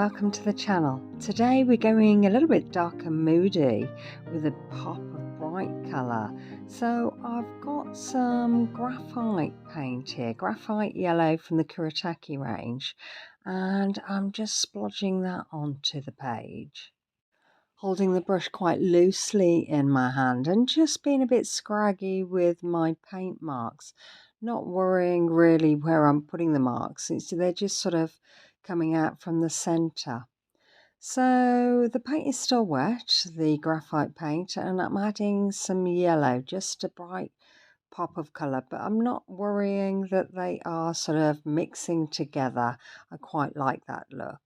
welcome to the channel. Today we're going a little bit dark and moody with a pop of bright colour. So I've got some graphite paint here, graphite yellow from the Kuretake range, and I'm just splodging that onto the page. Holding the brush quite loosely in my hand and just being a bit scraggy with my paint marks. Not worrying really where I'm putting the marks, they're just sort of coming out from the centre. So the paint is still wet, the graphite paint, and I'm adding some yellow, just a bright pop of colour, but I'm not worrying that they are sort of mixing together. I quite like that look.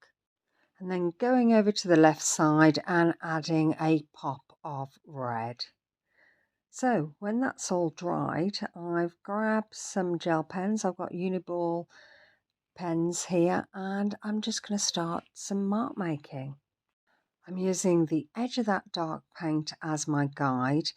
And then going over to the left side and adding a pop of red. So when that's all dried, I've grabbed some gel pens. I've got Uniball pens here, and I'm just going to start some mark making. I'm using the edge of that dark paint as my guide,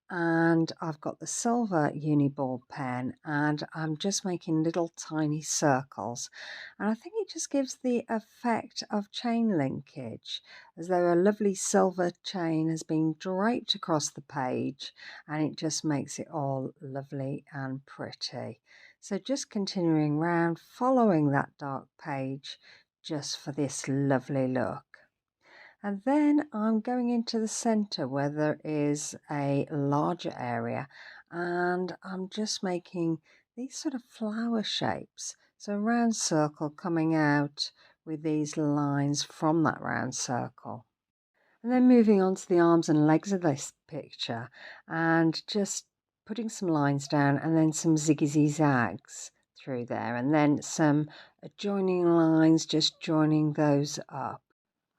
and I've got the silver Uniball pen, and I'm just making little tiny circles, and I think it just gives the effect of chain linkage, as though a lovely silver chain has been draped across the page, and it just makes it all lovely and pretty. So just continuing round, following that dark page just for this lovely look. And then I'm going into the centre where there is a larger area, and I'm just making these sort of flower shapes. So a round circle coming out with these lines from that round circle. And then moving on to the arms and legs of this picture and just putting some lines down and then some zigzags through there, and then some adjoining lines, just joining those up.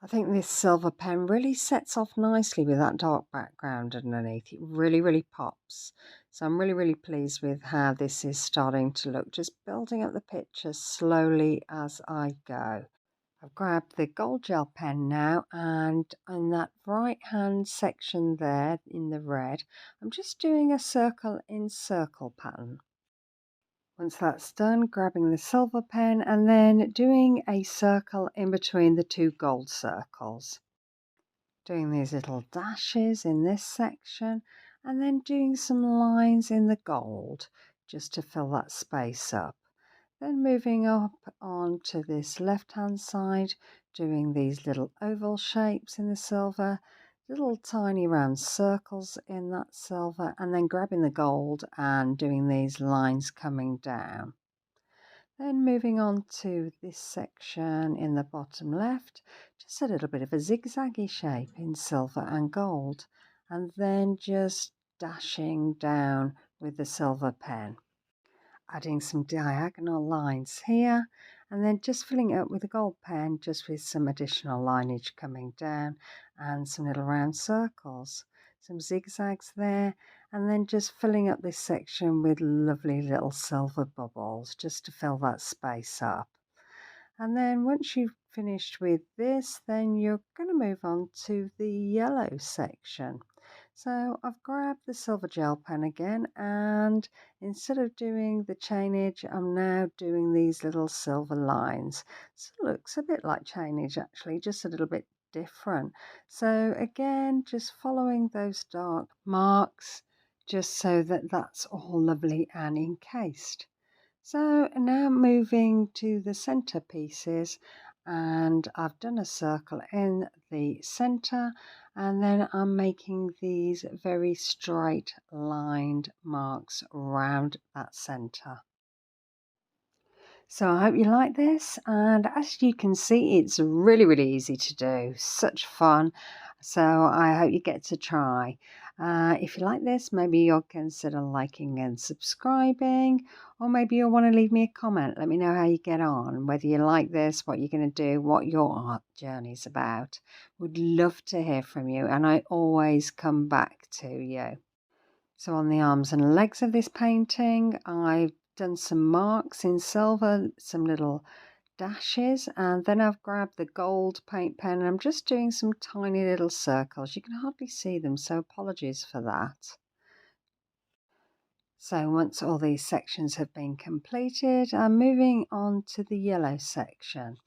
I think this silver pen really sets off nicely with that dark background underneath. It really pops. So I'm really pleased with how this is starting to look, just building up the picture slowly as I go. I've grabbed the gold gel pen now, and in that right hand section there in the red, I'm just doing a circle in circle pattern. Once that's done, grabbing the silver pen and then doing a circle in between the two gold circles. Doing these little dashes in this section and then doing some lines in the gold just to fill that space up. Then moving up onto this left hand side, doing these little oval shapes in the silver, little tiny round circles in that silver, and then grabbing the gold and doing these lines coming down. Then moving on to this section in the bottom left, just a little bit of a zigzaggy shape in silver and gold, and then just dashing down with the silver pen. Adding some diagonal lines here, and then just filling it up with a gold pen, just with some additional lineage coming down and some little round circles, some zigzags there, and then just filling up this section with lovely little silver bubbles just to fill that space up. And then once you've finished with this, then you're going to move on to the yellow section. So I've grabbed the silver gel pen again, and instead of doing the chainage, I'm now doing these little silver lines. So it looks a bit like chainage actually, just a little bit different. So again, just following those dark marks, just so that that's all lovely and encased. So now moving to the center pieces, and I've done a circle in the center, and then I'm making these very straight lined marks around that center. So I hope you like this, and as you can see, it's really easy to do, such fun. So I hope you get to try. If you like this, maybe you'll consider liking and subscribing, or maybe you'll want to leave me a comment. Let me know how you get on, whether you like this, what you're going to do, what your art journey's about. Would love to hear from you, and I always come back to you. So on the arms and legs of this painting, I've done some marks in silver, some little dashes, and then I've grabbed the gold paint pen and I'm just doing some tiny little circles. You can hardly see them, so apologies for that. So once all these sections have been completed, I'm moving on to the yellow section.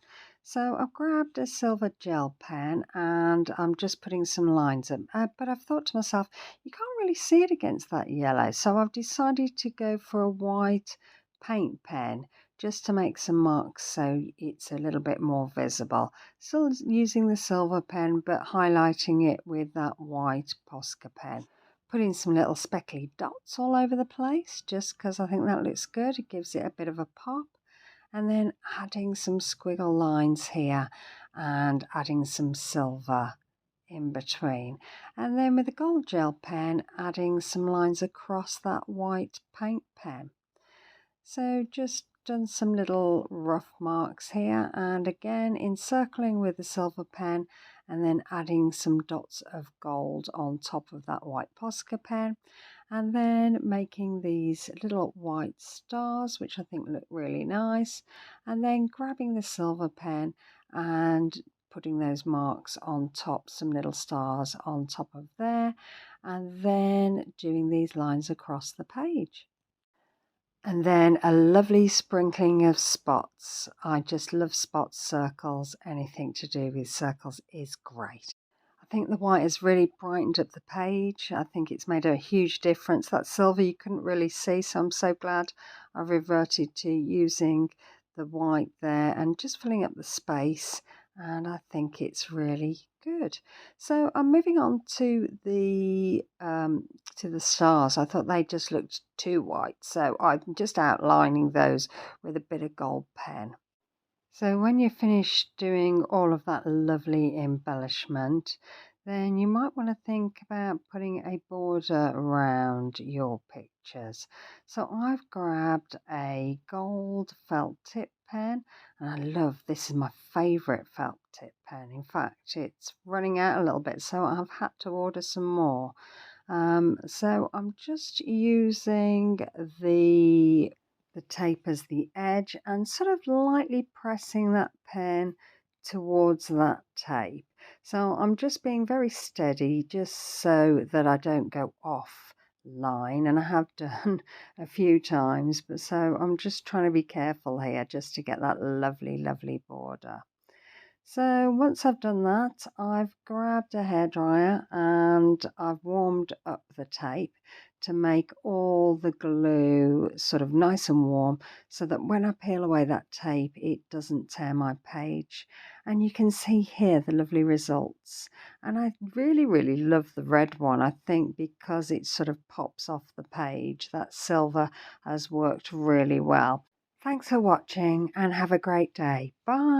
So I've grabbed a silver gel pen and I'm just putting some lines up. But I've thought to myself, you can't really see it against that yellow. So I've decided to go for a white paint pen just to make some marks so it's a little bit more visible. Still using the silver pen but highlighting it with that white Posca pen. Putting some little speckly dots all over the place just because I think that looks good. It gives it a bit of a pop. And then adding some squiggle lines here and adding some silver in between. And then with the gold gel pen, adding some lines across that white paint pen. So just done some little rough marks here, and again encircling with the silver pen and then adding some dots of gold on top of that white Posca pen, and then making these little white stars which I think look really nice, and then grabbing the silver pen and putting those marks on top, some little stars on top of there, and then doing these lines across the page. And then a lovely sprinkling of spots. I just love spots, circles, anything to do with circles is great. I think the white has really brightened up the page. I think it's made a huge difference. That silver you couldn't really see, so I'm so glad I've reverted to using the white there and just filling up the space, and I think it's really good. So I'm moving on to the stars. I thought they just looked too white, so I'm just outlining those with a bit of gold pen. So when you're finished doing all of that lovely embellishment, then you might want to think about putting a border around your pictures. So I've grabbed a gold felt tip pen, and I love, this is my favourite felt tip pen. In fact, it's running out a little bit, so I've had to order some more. So I'm just using the tape as the edge and sort of lightly pressing that pen towards that tape. So I'm just being very steady just so that I don't go off line, and I have done a few times, but so I'm just trying to be careful here just to get that lovely border. So once I've done that, I've grabbed a hairdryer and I've warmed up the tape to make all the glue sort of nice and warm so that when I peel away that tape, it doesn't tear my page. And you can see here the lovely results. And I really love the red one, I think, because it sort of pops off the page. That silver has worked really well. Thanks for watching and have a great day. Bye.